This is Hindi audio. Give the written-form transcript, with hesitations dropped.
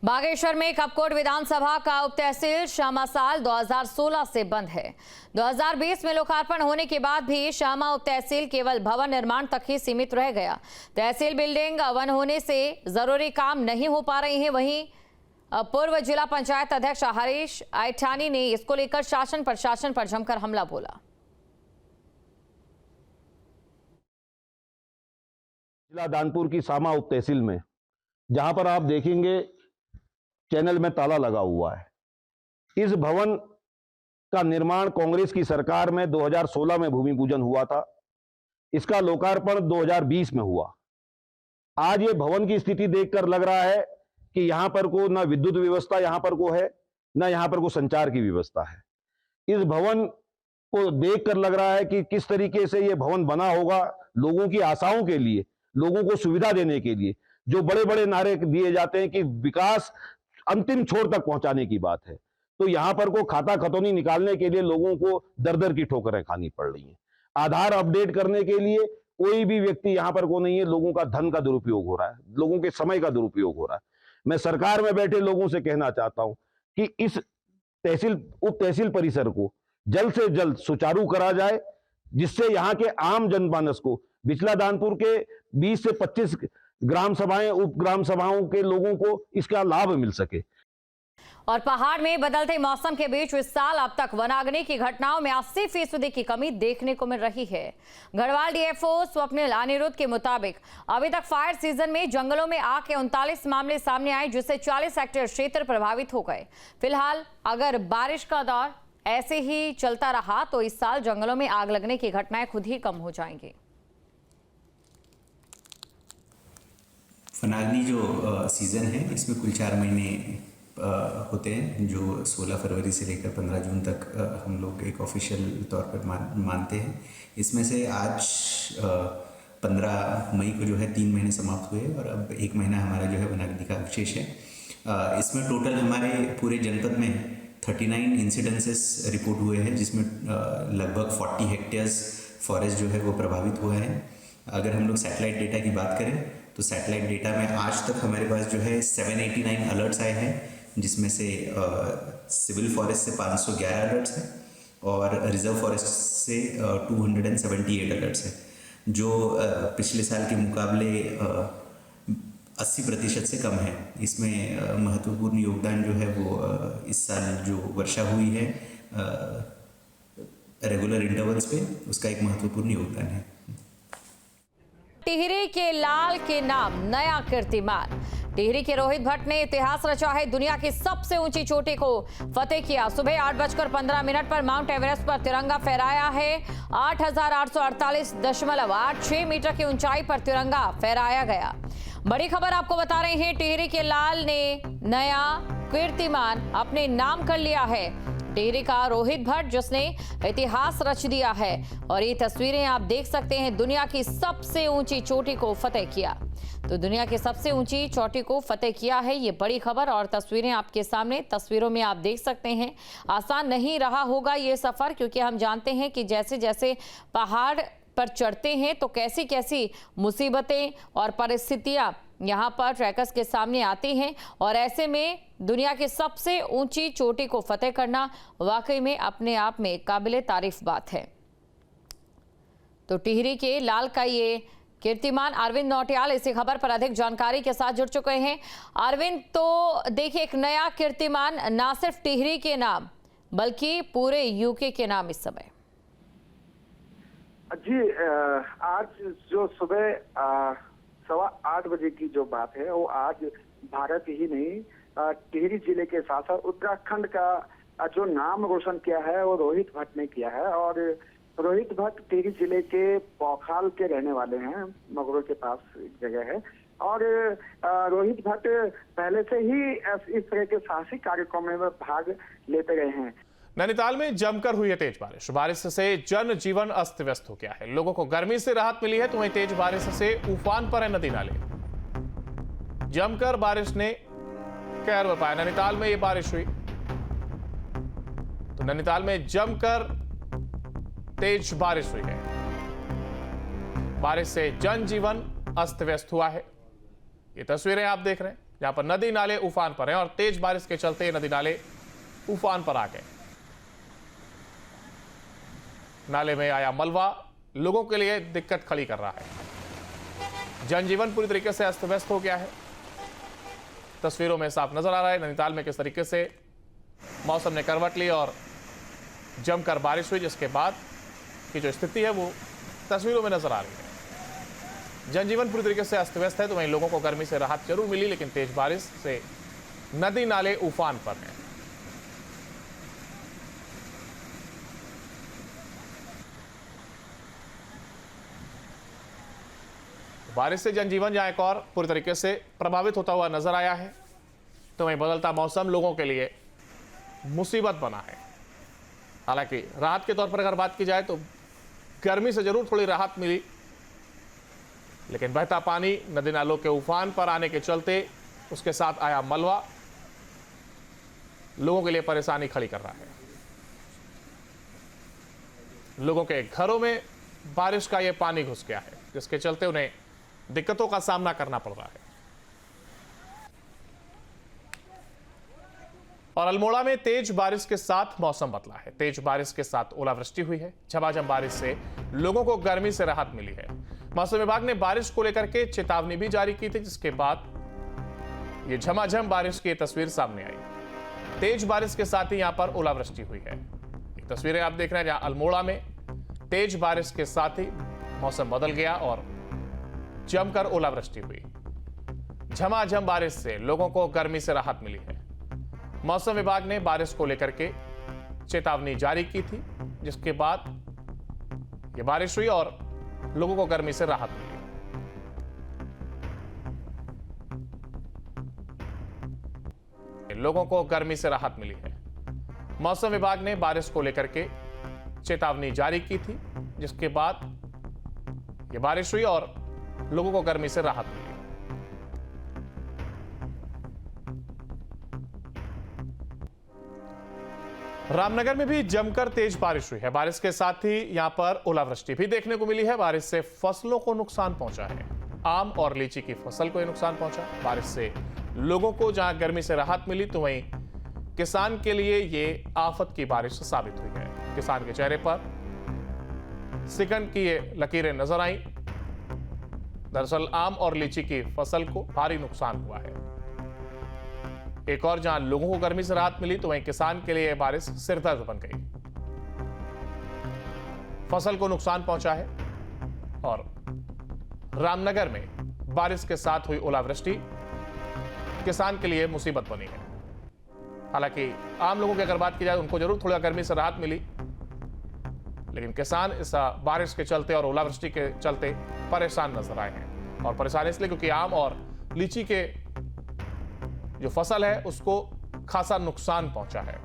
बागेश्वर में कपकोट विधानसभा का उप तहसील श्यामा साल 2016 से बंद है। 2020 में लोकार्पण होने के बाद भी श्यामा उप तहसील केवल भवन निर्माण तक ही सीमित रह गया। तहसील बिल्डिंग वन होने से जरूरी काम नहीं हो पा रहे हैं। वहीं पूर्व जिला पंचायत अध्यक्ष हरीश आइठानी ने इसको लेकर शासन प्रशासन पर जमकर हमला बोला। जिला दानपुर की श्यामा उप तहसील में जहां पर आप देखेंगे चैनल में ताला लगा हुआ है। इस भवन का निर्माण कांग्रेस की सरकार में 2016 में भूमि पूजन हुआ था। इसका लोकार्पण 2020 में हुआ। आज ये भवन की स्थिति देखकर लग रहा है कि यहां पर को ना विद्युत व्यवस्था यहां पर को है, ना यहां पर को संचार की व्यवस्था है। इस भवन को देखकर लग रहा है कि किस तरीके से ये भवन बना होगा लोगों की आशाओं के लिए, लोगों को सुविधा देने के लिए। जो बड़े बड़े नारे दिए जाते हैं कि विकास अंतिम छोर तक पहुंचाने की बात है, तो यहां पर को खाता खतौनी निकालने के लिए लोगों को दर दर की ठोकरें खानी पड़ रही हैं। आधार अपडेट करने के लिए कोई भी व्यक्ति यहां पर को नहीं है। लोगों का धन का दुरुपयोग हो रहा है, लोगों के समय का दुरुपयोग हो रहा है। मैं सरकार में बैठे लोगों से कहना चाहता हूं कि इस उप तहसील परिसर को जल्द से जल्द सुचारू करा जाए, जिससे यहां के आम जनमानस को, बिचला दानपुर के 20 से 25 ग्राम सभाएं, उप ग्राम सभाओं के लोगों को इसका लाभ मिल सके। और पहाड़ में बदलते मौसम के बीच इस साल अब तक वनाग्नि की घटनाओं में 80% की कमी देखने को मिल रही है। गढ़वाल डीएफओ स्वप्निल अनिरुद्ध के मुताबिक अभी तक फायर सीजन में जंगलों में आग के 39 मामले सामने आए, जिससे 40 हेक्टेयर क्षेत्र प्रभावित हो गए। फिलहाल अगर बारिश का दौर ऐसे ही चलता रहा तो इस साल जंगलों में आग लगने की घटनाएं खुद ही कम हो जाएंगी। वनाग्नि जो सीज़न है, इसमें कुल 4 महीने होते हैं, जो 16 फरवरी से लेकर 15 जून तक हम लोग एक ऑफिशियल तौर पर मानते हैं। इसमें से आज 15 मई को जो है 3 महीने समाप्त हुए और अब 1 महीना हमारा जो है वनाग्नि का अवशेष है। इसमें टोटल हमारे पूरे जनपद में 39 इंसिडेंसेस रिपोर्ट हुए हैं, जिसमें लगभग 40 हेक्टेयर्स फॉरेस्ट जो है वो प्रभावित हुआ है। अगर हम लोग सैटेलाइट डेटा की बात करें तो सैटेलाइट डेटा में आज तक हमारे पास जो है 789 अलर्ट्स आए हैं, जिसमें से सिविल फॉरेस्ट से 511 अलर्ट्स हैं और रिजर्व फॉरेस्ट से 278 अलर्ट्स हैं, जो पिछले साल के मुकाबले 80% से कम है। इसमें महत्वपूर्ण योगदान जो है वो इस साल जो वर्षा हुई है रेगुलर इंटरवल्स पे, उसका एक महत्वपूर्ण योगदान है। टिहरी के लाल के नाम नया कीर्तिमान। टिहरी के रोहित भट्ट ने इतिहास रचा है। दुनिया की सबसे ऊंची चोटी को फतेह किया। सुबह 8:15 पर माउंट एवरेस्ट पर तिरंगा फहराया है। 8,848.86 मीटर की ऊंचाई पर तिरंगा फहराया गया। बड़ी खबर आपको बता रहे हैं, टिहरी के लाल ने नया कीर्तिमान अपने नाम कर लिया है। टिहरी का रोहित भट्ट जिसने इतिहास रच दिया है। और ये तस्वीरें आप देख सकते हैं, दुनिया की सबसे ऊंची चोटी को फतेह किया। तो दुनिया की सबसे ऊंची चोटी को फतेह किया है, ये बड़ी खबर। और तस्वीरें आपके सामने, तस्वीरों में आप देख सकते हैं। आसान नहीं रहा होगा ये सफर, क्योंकि हम जानते हैं कि जैसे जैसे पहाड़ पर चढ़ते हैं तो कैसी कैसी मुसीबतें और परिस्थितियां यहाँ पर ट्रैकर्स के सामने आती हैं। और ऐसे में दुनिया की सबसे ऊंची चोटी को फतेह करना वाकई में अपने आप में काबिले तारीफ बात है। तो टिहरी के लाल का ये कीर्तिमान। अरविंद नौटियाल इसी खबर पर अधिक जानकारी के साथ जुड़ चुके हैं। अरविंद, तो देखिए एक नया कीर्तिमान ना सिर्फ टिहरी के नाम बल्कि पूरे यूके के नाम इस समय। जी, आज जो सुबह 8:15 बजे की जो बात है, वो आज भारत ही नहीं टिहरी जिले के साथ साथ उत्तराखंड का जो नाम रोशन किया है वो रोहित भट्ट ने किया है। और रोहित भट्ट टिहरी जिले के पौखाल के रहने वाले हैं, मगरों के पास एक जगह है। और रोहित भट्ट पहले से ही इस तरह के साहसिक कार्यक्रमों में भाग लेते रहे हैं। नैनीताल में जमकर हुई है तेज बारिश। बारिश से जनजीवन अस्त व्यस्त हो गया है। लोगों को गर्मी से राहत मिली है, तो वहीं तेज बारिश से उफान पर है नदी नाले। जमकर बारिश ने कहर बरपाया। नैनीताल में ये बारिश हुई, तो नैनीताल में जमकर तेज बारिश हुई है। बारिश से जनजीवन अस्त व्यस्त हुआ है। ये तस्वीरें आप देख रहे हैं। जहां पर नदी नाले उफान पर हैं और तेज बारिश के चलते नदी नाले उफान पर आ गए। नाले में आया मलबा लोगों के लिए दिक्कत खड़ी कर रहा है। जनजीवन पूरी तरीके से अस्त व्यस्त हो गया है। तस्वीरों में साफ नजर आ रहा है नैनीताल में किस तरीके से मौसम ने करवट ली और जमकर बारिश हुई, जिसके बाद की जो स्थिति है वो तस्वीरों में नजर आ रही है। जनजीवन पूरी तरीके से अस्त व्यस्त है, तो वहीं लोगों को गर्मी से राहत जरूर मिली, लेकिन तेज बारिश से नदी नाले उफान पर हैं। बारिश से जनजीवन जहां एक और पूरी तरीके से प्रभावित होता हुआ नजर आया है, तो वहीं बदलता मौसम लोगों के लिए मुसीबत बना है। हालांकि राहत के तौर पर अगर बात की जाए तो गर्मी से जरूर थोड़ी राहत मिली, लेकिन बहता पानी नदी नालों के उफान पर आने के चलते उसके साथ आया मलबा लोगों के लिए परेशानी खड़ी कर रहा है। लोगों के घरों में बारिश का यह पानी घुस गया है, जिसके चलते उन्हें दिक्कतों का सामना करना पड़ रहा है। और अल्मोड़ा में तेज बारिश के साथ मौसम बदला है। तेज बारिश के साथ ओलावृष्टि हुई है। झमाझम बारिश से लोगों को गर्मी से राहत मिली है। मौसम विभाग ने बारिश को लेकर के चेतावनी भी जारी की थी, जिसके बाद ये झमाझम बारिश की तस्वीर सामने आई। तेज बारिश के साथ ही यहां पर ओलावृष्टि हुई है। एक तस्वीरें आप देख रहे हैं जहां अल्मोड़ा में तेज बारिश के साथ ही मौसम बदल गया और जमकर ओलावृष्टि हुई। झमाझम बारिश से लोगों को गर्मी से राहत मिली है। मौसम विभाग ने बारिश को लेकर के चेतावनी जारी की थी, जिसके बाद यह बारिश हुई और लोगों को गर्मी से राहत मिली। लोगों को गर्मी से राहत मिली है। मौसम विभाग ने बारिश को लेकर के चेतावनी जारी की थी, जिसके बाद यह बारिश हुई और लोगों को गर्मी से राहत मिली। रामनगर में भी जमकर तेज बारिश हुई है। बारिश के साथ ही यहां पर ओलावृष्टि भी देखने को मिली है। बारिश से फसलों को नुकसान पहुंचा है। आम और लीची की फसल को नुकसान पहुंचा। बारिश से लोगों को जहां गर्मी से राहत मिली, तो वहीं किसान के लिए ये आफत की बारिश साबित हुई है। किसान के चेहरे पर सिकंद की ये लकीरें नजर आई। दरअसल आम और लीची की फसल को भारी नुकसान हुआ है। एक और जहां लोगों को गर्मी से राहत मिली, तो वहीं किसान के लिए यह बारिश सिरदर्द बन गई। फसल को नुकसान पहुंचा है और रामनगर में बारिश के साथ हुई ओलावृष्टि किसान के लिए मुसीबत बनी है। हालांकि आम लोगों की अगर बात की जाए, उनको जरूर थोड़ा गर्मी से राहत मिली, लेकिन किसान इस बारिश के चलते और ओलावृष्टि के चलते परेशान नजर आए हैं। और परेशान इसलिए क्योंकि आम और लीची के जो फसल है उसको खासा नुकसान पहुंचा है।